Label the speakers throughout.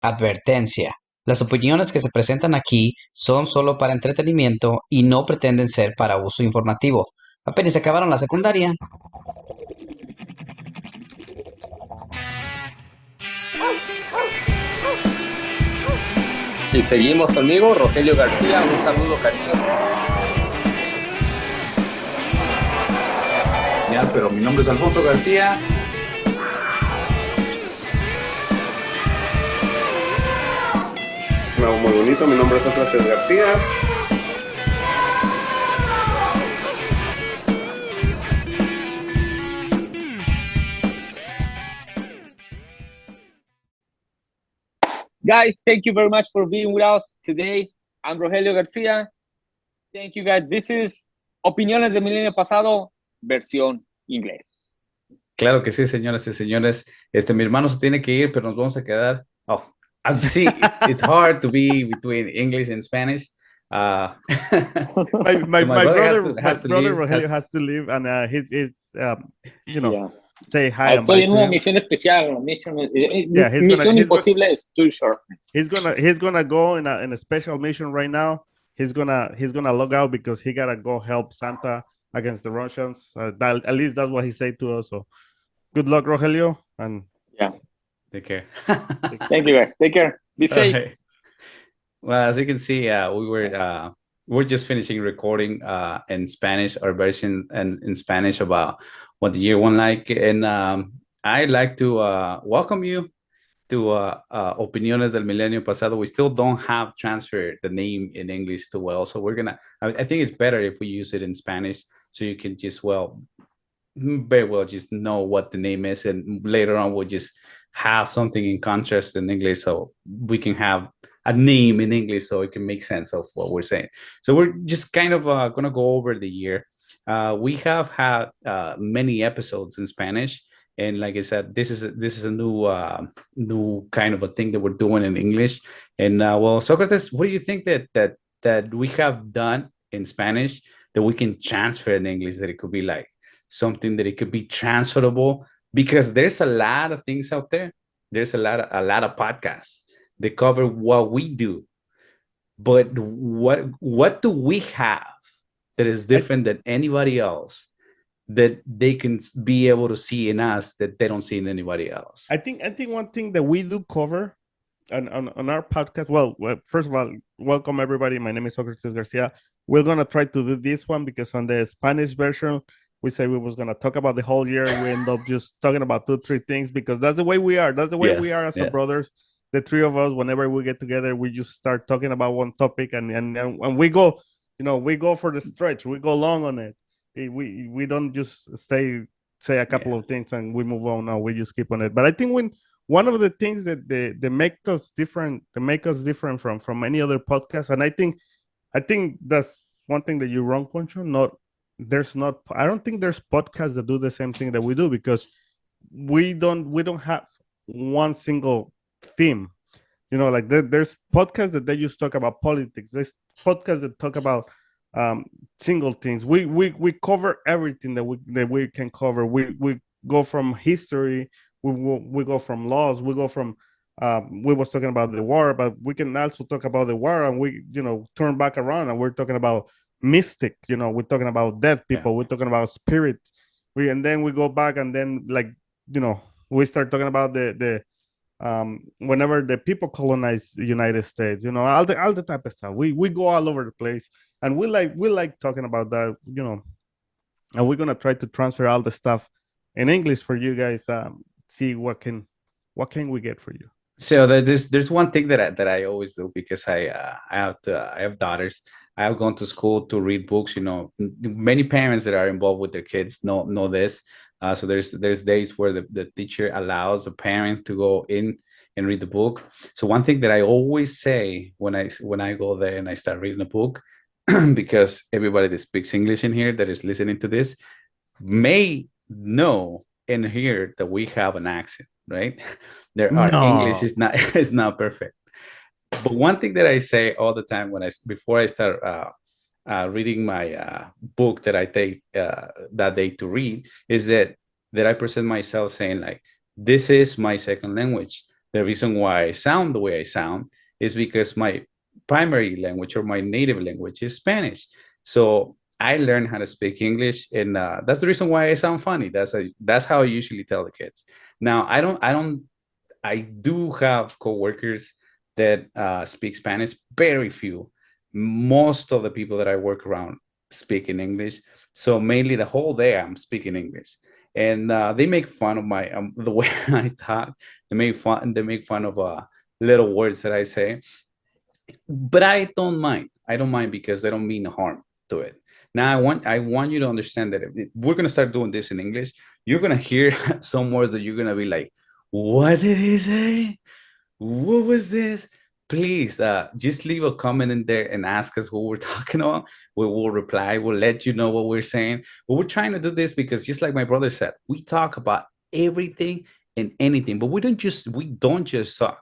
Speaker 1: Advertencia. Las opiniones que se presentan aquí son solo para entretenimiento y no pretenden ser para uso informativo. Apenas acabaron la secundaria.
Speaker 2: Y seguimos conmigo, Rogelio García, un saludo cariñoso.
Speaker 1: Ya, pero mi nombre es Alfonso García.
Speaker 3: Muy bonito, mi nombre es Sócrates García.
Speaker 2: Guys, thank you very much for being with us today. I'm Rogelio García. Thank you guys. This is Opiniones del Milenio Pasado, versión inglés.
Speaker 1: Claro que sí, señoras y señores. Mi hermano se tiene que ir, pero nos vamos a quedar. Oh, sí, it's hard to be between English and Spanish.
Speaker 3: My,
Speaker 1: So my
Speaker 3: my
Speaker 1: brother
Speaker 3: brother my
Speaker 1: has to
Speaker 3: brother
Speaker 1: leave.
Speaker 3: Rogelio has to leave, and he's
Speaker 2: Yeah.
Speaker 3: say hi and bye
Speaker 2: Estoy en
Speaker 3: to
Speaker 2: una
Speaker 3: him.
Speaker 2: misión especial.
Speaker 3: Yeah,
Speaker 2: Misión imposible is too short.
Speaker 3: he's gonna go in a special mission right now. He's gonna log out because he gotta go help Santa against the Russians. At least that's what he said to us. So good luck, Rogelio, and
Speaker 2: Yeah.
Speaker 1: Take care.
Speaker 2: Thank you guys. Take care. Be safe.
Speaker 1: Right. Well, as you can see, we're just finishing recording in Spanish, our version and in Spanish about what the year one like, and I'd like to welcome you to Opiniones del Milenio Pasado. We still don't have transferred the name in English too well, so we're gonna. I think it's better if we use it in Spanish, so you can just very well just know what the name is, and later on we'll just have something in contrast in English, so we can have a name in English so it can make sense of what we're saying. So we're just kind of gonna go over the year. We have had many episodes in Spanish, and like I said, this is a new kind of a thing that we're doing in English. And well, Socrates, what do you think that we have done in Spanish that we can transfer in English, that it could be like something that it could be transferable? Because there's a lot of things out there. There's a lot of podcasts that cover what we do, but what do we have that is
Speaker 3: I
Speaker 1: different than anybody else, that they can be able to see in us that they don't see in anybody else?
Speaker 3: I think one thing that we do cover on our podcast. Well, first of all, welcome everybody. My name is Socrates Garcia. We're gonna try to do this one because on the Spanish version, we say we was gonna talk about the whole year. We end up just talking about two, three things because that's the way we are. That's the way we
Speaker 1: Yes,
Speaker 3: are as a
Speaker 1: yeah,
Speaker 3: brothers. The three of us, whenever we get together, we just start talking about one topic, and we go, we go for the stretch. We go long on it. We don't just say a couple
Speaker 1: yeah,
Speaker 3: of things and we move on. No, we just keep on it. But I think when one of the things that they make us different, from any other podcast, and I think that's one thing that you're wrong, Poncho. Not I don't think there's podcasts that do the same thing that we do because we don't have one single theme. Like there's podcasts that they just talk about politics. There's podcasts that talk about single things. We cover everything that we can cover. We go from history. We go from laws. We go from we was talking about the war, but we can also talk about the war, and we turn back around and we're talking about mystic. We're talking about dead
Speaker 1: yeah,
Speaker 3: people. We're talking about spirit. And then we go back and then we start talking about the whenever the people colonize the United States, all the type of stuff. We go all over the place, and we like talking about that, and we're gonna try to transfer all the stuff in English for you guys. See what can we get for you.
Speaker 1: so there's one thing that I always do, because I have daughters. I have gone to school to read books. Many parents that are involved with their kids know this. So there's days where the teacher allows a parent to go in and read the book. So one thing that I always say when I go there and I start reading a book, because everybody that speaks English in here that is listening to this may know and hear that we have an accent, right? Our English
Speaker 3: No.
Speaker 1: is not is not perfect. But one thing that I say all the time before I start reading my book that I take that day to read, is that I present myself saying, like, this is my second language. The reason why I sound the way I sound is because my primary language or my native language is Spanish. So I learned how to speak English, and that's the reason why I sound funny. That's how I usually tell the kids. Now I do have coworkers that speak Spanish. Very few. Most of the people that I work around speak in English. So mainly the whole day I'm speaking English, and they make fun of my the way I talk. They make fun of little words that I say, but I don't mind. I don't mind because they don't mean harm to it. Now I want you to understand that if we're gonna start doing this in English, you're gonna hear some words that you're gonna be like, "What did he say? What was this?" Please, just leave a comment in there and ask us what we're talking about. We will reply. We'll let you know what we're saying. But we're trying to do this because, just like my brother said, we talk about everything and anything. But we don't just talk.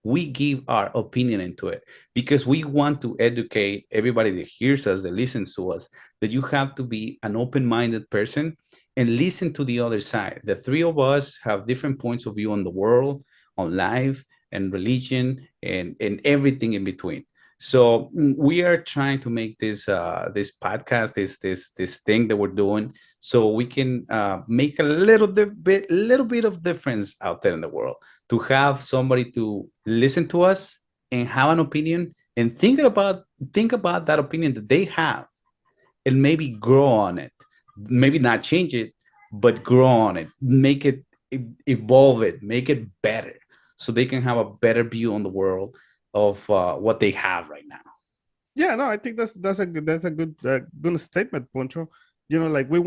Speaker 1: We give our opinion into it because we want to educate everybody that hears us, that listens to us, that you have to be an open-minded person and listen to the other side. The three of us have different points of view on the world, on life, and religion, and everything in between. So we are trying to make this podcast, this thing that we're doing, so we can make a little bit of difference out there in the world, to have somebody to listen to us and have an opinion and think about that opinion that they have, and maybe grow on it, maybe not change it, but grow on it, make it evolve it, make it better, so they can have a better view on the world of what they have right now.
Speaker 3: Yeah, no, I think that's a good statement, Poncho. Like we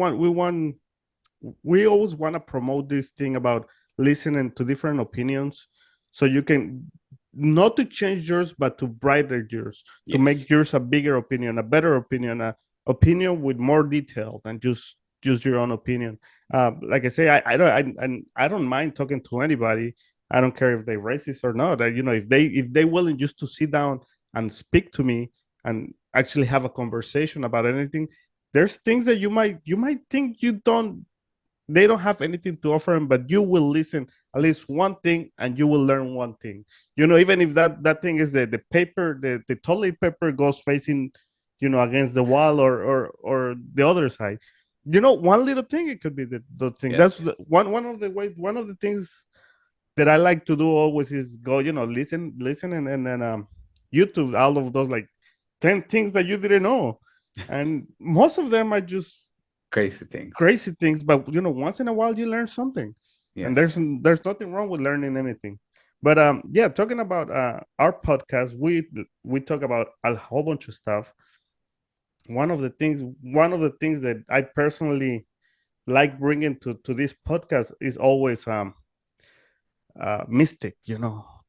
Speaker 3: always want to promote this thing about listening to different opinions, so you can not to change yours, but to brighten yours, to
Speaker 1: Yes.
Speaker 3: make yours a bigger opinion, a better opinion, a opinion with more detail than just your own opinion. Like I say, I don't mind talking to anybody. I don't care if they're racist or not. If they willing just to sit down and speak to me and actually have a conversation about anything, there's things that you might think they don't have anything to offer them, but you will listen at least one thing and you will learn one thing. Even if that thing is the paper, the toilet paper goes facing, against the wall, or the other side. One little thing, it could be the thing.
Speaker 1: Yes.
Speaker 3: That's one of the things that I like to do always is go, listen, and then YouTube, all of those, like 10 things that you didn't know. And most of them are just
Speaker 1: Crazy things.
Speaker 3: crazy things, but once in a while you learn something. And
Speaker 1: Yes.
Speaker 3: there's nothing wrong with learning anything. But yeah, talking about our podcast, we talk about a whole bunch of stuff. One of the things that I personally like bringing to this podcast is always mystic.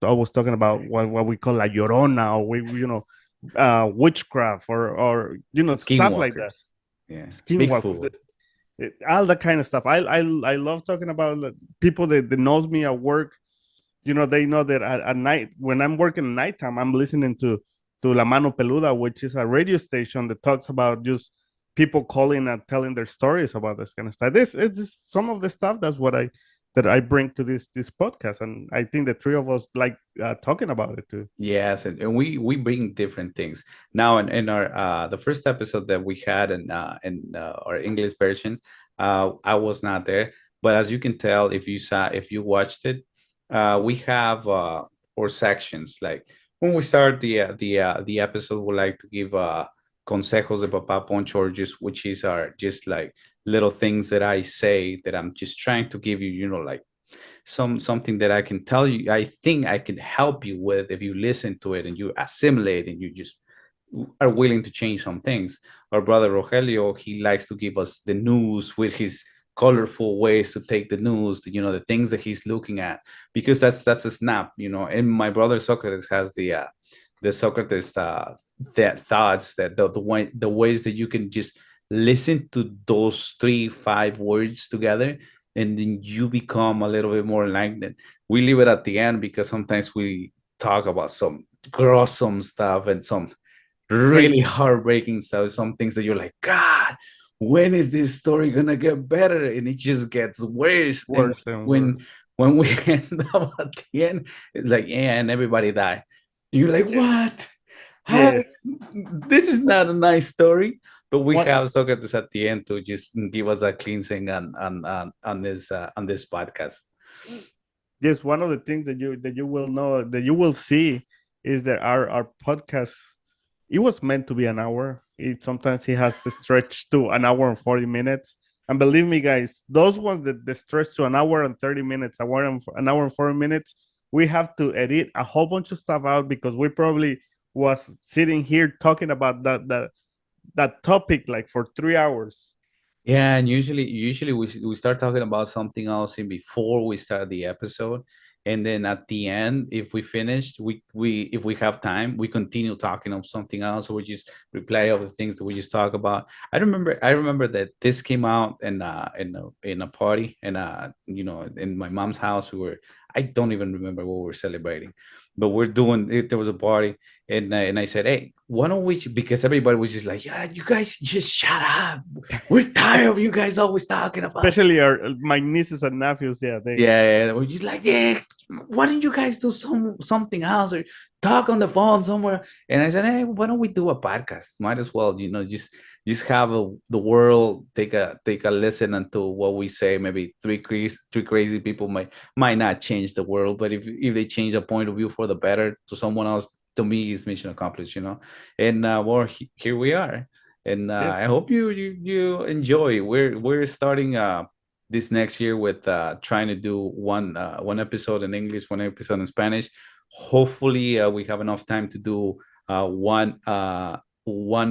Speaker 3: Always talking about what we call la llorona, or witchcraft, or stuff like that.
Speaker 1: Skinwalkers. Yeah.
Speaker 3: Skinwalkers,
Speaker 1: Bigfoot.
Speaker 3: all that kind of stuff. I love talking about people that knows me at work. They know that at night, when I'm working nighttime, I'm listening to La Mano Peluda, which is a radio station that talks about just people calling and telling their stories about this kind of stuff. This is just some of the stuff that I bring to this podcast, and I think the three of us like talking about it too.
Speaker 1: Yes, and we bring different things. Now in our the first episode that we had in our English version, I was not there, but as you can tell, if you watched it, we have our sections. Like when we start the episode, we like to give consejos de Papa Poncho, or just which is our just like little things that I say that I'm just trying to give you, like something that I can tell you, I think I can help you with if you listen to it and you assimilate and you just are willing to change some things. Our brother Rogelio, he likes to give us the news with his colorful ways to take the news, the things that he's looking at, because that's a snap, And my brother Socrates has the Socrates that thoughts, that the ways that you can just listen to those 3-5 words together, and then you become a little bit more enlightened. We leave it at the end because sometimes we talk about some gruesome stuff and some really heartbreaking stuff, some things that you're like, God, when is this story gonna get better? And it just gets worse.
Speaker 3: Worse
Speaker 1: And
Speaker 3: and
Speaker 1: when
Speaker 3: worse.
Speaker 1: when we end up at the end, it's like, yeah, and everybody died. You're like, what? How?
Speaker 3: Yes.
Speaker 1: This is not a nice story. But we
Speaker 3: One,
Speaker 1: have Socrates at the end to just give us a cleansing on this podcast.
Speaker 3: yes, one of the things that you will know, that you will see, is that our podcast, it was meant to be an hour. It sometimes it has to stretch to an hour and 40 minutes. And believe me, guys, those ones that stretch to an hour and 30 minutes, an hour and 40 minutes, we have to edit a whole bunch of stuff out because we probably was sitting here talking about that topic like for 3 hours.
Speaker 1: Yeah, and usually we start talking about something else in before we start the episode, and then at the end, if we finished, we if we have time, we continue talking of something else, or we just replay of the things that we just talk about. I remember that this came out in a party, and in my mom's house. I don't even remember what we were celebrating, but we're doing it. There was a party, and I said, hey, why don't we? Because everybody was just like, yeah, you guys just shut up. We're tired of you guys always talking about.
Speaker 3: Especially my nieces and nephews. Yeah,
Speaker 1: Yeah, we're just like, yeah, why don't you guys do something else or talk on the phone somewhere? And I said, hey, why don't we do a podcast? Might as well, just have the world take a listen into what we say. Maybe three crazy people might not change the world, but if they change a point of view for the better to someone else, to me, is mission accomplished. And well, here we are. And
Speaker 3: yes,
Speaker 1: I hope you enjoy. We're starting this next year with trying to do one episode in English, one episode in Spanish. Hopefully, we have enough time to do one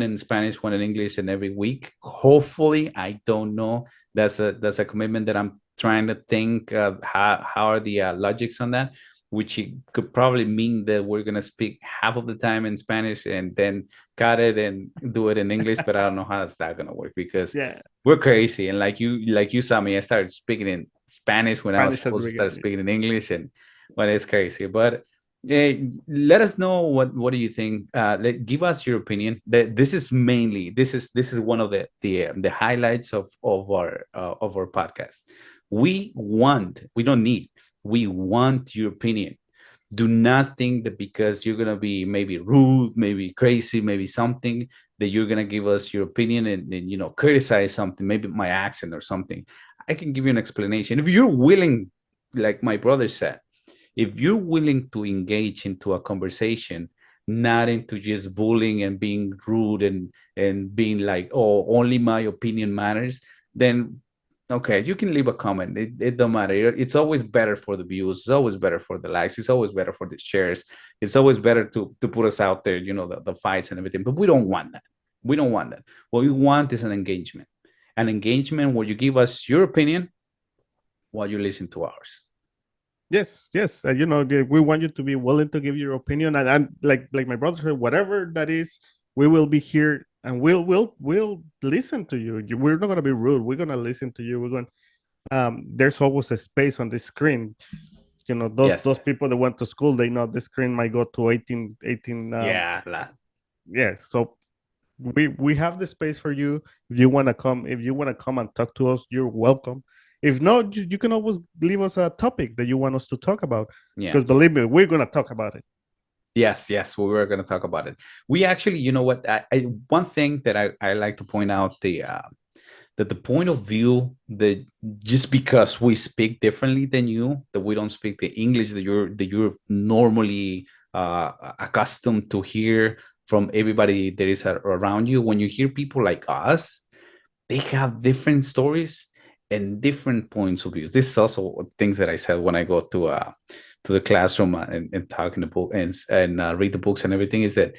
Speaker 1: in Spanish, one in English, and every week. Hopefully, I don't know. That's a commitment that I'm trying to think of how are the logics on that, which it could probably mean that we're gonna speak half of the time in Spanish and then cut it and do it in English. But I don't know how that's that gonna work because
Speaker 3: yeah,
Speaker 1: we're crazy. And like you saw me, I started speaking in Spanish when I was
Speaker 3: Spanish at the
Speaker 1: supposed to start
Speaker 3: beginning.
Speaker 1: speaking in English, and well, it's crazy. But let us know what do you think. Give us your opinion. This is mainly this is one of the highlights of our podcast. We don't need, we want your opinion. Do not think that because you're gonna be maybe rude, maybe crazy, maybe something, that you're gonna give us your opinion and criticize something, maybe my accent or something. I can give you an explanation if you're willing, like my brother said. If you're willing to engage into a conversation, not into just bullying and being rude and being like, oh, only my opinion matters, then okay, you can leave a comment. It don't matter. It's always better for the views. It's always better for the likes. It's always better for the shares. It's always better to put us out there, the fights and everything. But we don't want that. We don't want that. What we want is an engagement where you give us your opinion while you listen to ours.
Speaker 3: Yes, yes. We want you to be willing to give your opinion, and like my brother said, whatever that is, we will be here and we'll listen to you. We're not gonna be rude. We're gonna listen to you. We're going. There's always a space on the screen. Those
Speaker 1: Yes.
Speaker 3: those people that went to school, they know the screen might go to 18.
Speaker 1: Yeah.
Speaker 3: Yeah. So we have the space for you. If you want to come, and talk to us, you're welcome. If not, you can always leave us a topic that you want us to talk about.
Speaker 1: Yeah.
Speaker 3: Because believe me, we're gonna talk about it.
Speaker 1: Yes, we were going to talk about it. We actually, you know what? One thing that I like to point out, that the point of view that just because we speak differently than you, that we don't speak the English that you're normally accustomed to hear from everybody that is around you. When you hear people like us, they have different stories and different points of views. This is also things that I said when I go to the classroom and talk in the book and read the books and everything, is that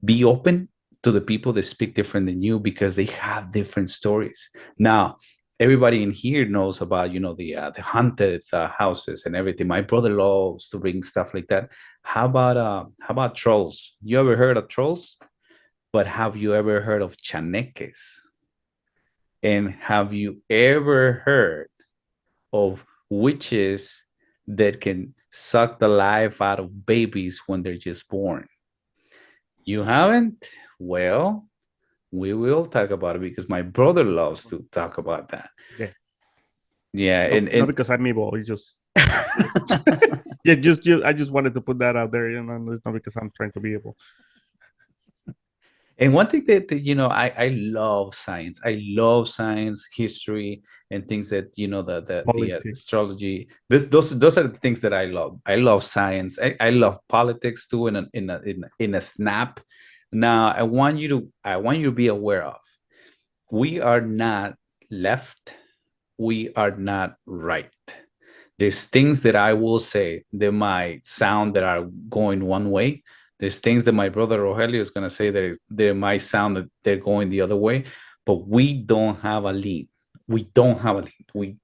Speaker 1: be open to the people that speak different than you because they have different stories. Now, everybody in here knows about the haunted houses and everything. My brother loves to bring stuff like that. How about trolls? You ever heard of trolls? But have you ever heard of chaneques? And have you ever heard of witches that can suck the life out of babies when they're just born? You haven't? Well, we will talk about it because my brother loves to talk about that.
Speaker 3: Yes.
Speaker 1: Yeah,
Speaker 3: No,
Speaker 1: and
Speaker 3: not because I'm evil. It's just Yeah, I just wanted to put that out there, you know, it's not because I'm trying to be able.
Speaker 1: And one thing that I love science. I love science, history, and things that the
Speaker 3: Politics.
Speaker 1: astrology. Those are the things that I love. I love science. I love politics too. In a snap. Now I want you to be aware of. We are not left. We are not right. There's things that I will say that might sound that are going one way. There's things that my brother Rogelio is going to say that they might sound that they're going the other way, but we don't have a lead. We don't have a lead. We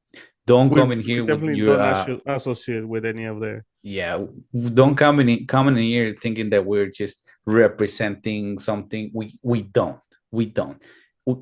Speaker 1: don't come in
Speaker 3: We
Speaker 1: here with
Speaker 3: definitely
Speaker 1: your
Speaker 3: don't associate with any of the.
Speaker 1: yeah. Don't come in here thinking that we're just representing something. We don't. We don't.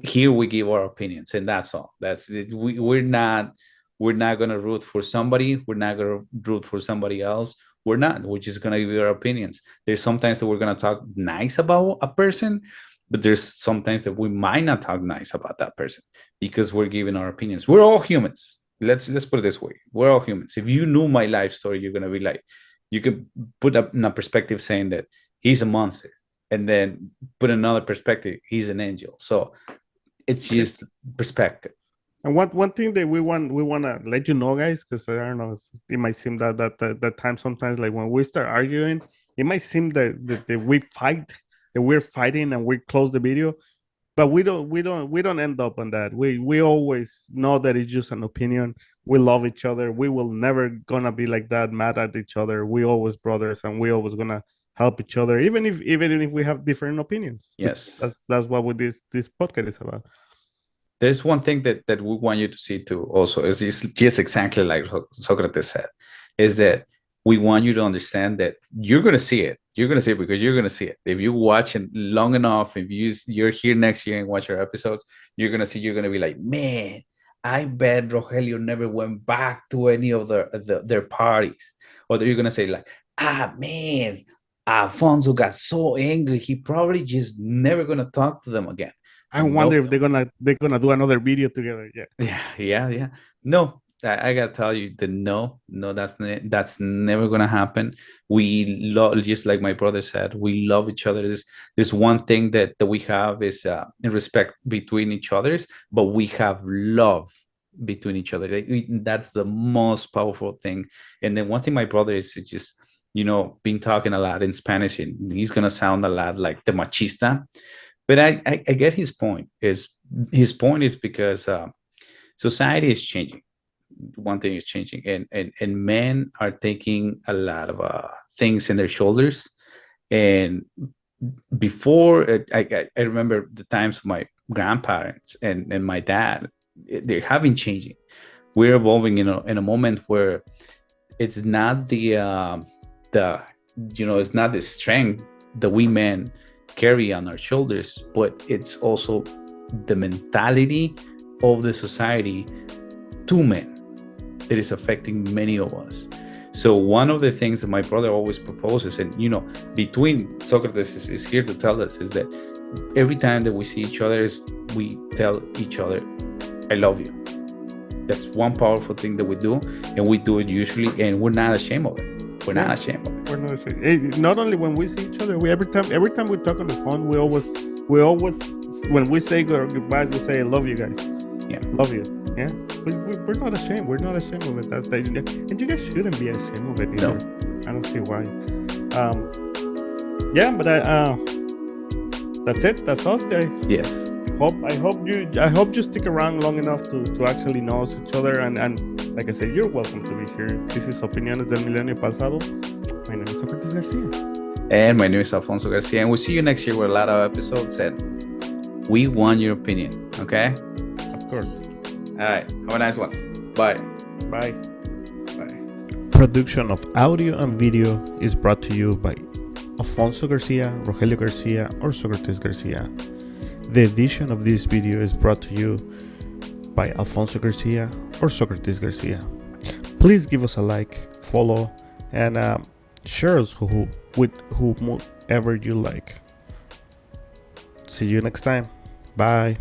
Speaker 1: Here we give our opinions, and that's all. That's it. We're not gonna root for somebody. We're not gonna root for somebody else. We're not. We're just gonna give our opinions. There's sometimes that we're gonna talk nice about a person, but there's sometimes that we might not talk nice about that person because we're giving our opinions. We're all humans. Let's put it this way. We're all humans. If you knew my life story, you're gonna be like, you could put up in a perspective saying that he's a monster, and then put another perspective, he's an angel. So it's just perspective.
Speaker 3: And one thing that we wanna let you know, guys, because I don't know, it might seem that time sometimes, like when we start arguing, it might seem that we're fighting and we close the video, but we don't end up on that. We always know that it's just an opinion. We love each other. We will never gonna be like that, mad at each other. We always brothers, and we always gonna help each other, even if we have different opinions.
Speaker 1: Yes.
Speaker 3: That's what this podcast is about.
Speaker 1: There's one thing that we want you to see too also is just exactly like Socrates said, is that we want you to understand that you're going to see it. You're going to see it because you're going to see it. If you watch it long enough, if you're here next year and watch our episodes, you're going to be like, man, I bet Rogelio never went back to any of their parties. Or you're going to say like, man, Alfonso got so angry. He probably just never going to talk to them again.
Speaker 3: I wonder if they're gonna do another video together.
Speaker 1: Yeah. No, I gotta tell you that no, that's never gonna happen. We love, just like my brother said, we love each other. There's one thing that we have is respect between each others, but we have love between each other. That's the most powerful thing. And then one thing my brother is just been talking a lot in Spanish, and he's gonna sound a lot like the machista. But I get his point. His point is because society is changing. One thing is changing, and men are taking a lot of things in their shoulders. And before, I remember the times of my grandparents and my dad. They're having changing. We're evolving in a moment where it's not it's not the strength that we men carry on our shoulders, but it's also the mentality of the society to men that is affecting many of us. So one of the things that my brother always proposes, and between Socrates is here to tell us, is that every time that we see each other, we tell each other, I love you. That's one powerful thing that we do, and we do it usually, and we're not ashamed of it. We're not ashamed of it.
Speaker 3: We're not ashamed. Not only when we see each other, every time we talk on the phone, we always when we say goodbye, we say I love you guys.
Speaker 1: Yeah,
Speaker 3: love you. Yeah, we're not ashamed. We're not ashamed of it. And you guys shouldn't be ashamed of it either. No. I don't see why. Yeah, but that's it. That's us, guys.
Speaker 1: Yes.
Speaker 3: I hope you stick around long enough to actually know each other, and like I said, you're welcome to be here. This is Opiniones del Milenio Pasado. My name is Socrates Garcia.
Speaker 1: And my name is Alfonso Garcia, and we'll see you next year with a lot of episodes, and we want your opinion, okay?
Speaker 3: Of course.
Speaker 1: All right, have a nice one. Bye.
Speaker 3: Bye. Production of audio and video is brought to you by Alfonso Garcia, Rogelio Garcia, or Socrates Garcia. The edition of this video is brought to you by Alfonso Garcia or Socrates Garcia. Please give us a like, follow, and share us with whomever you like. See you next time. Bye.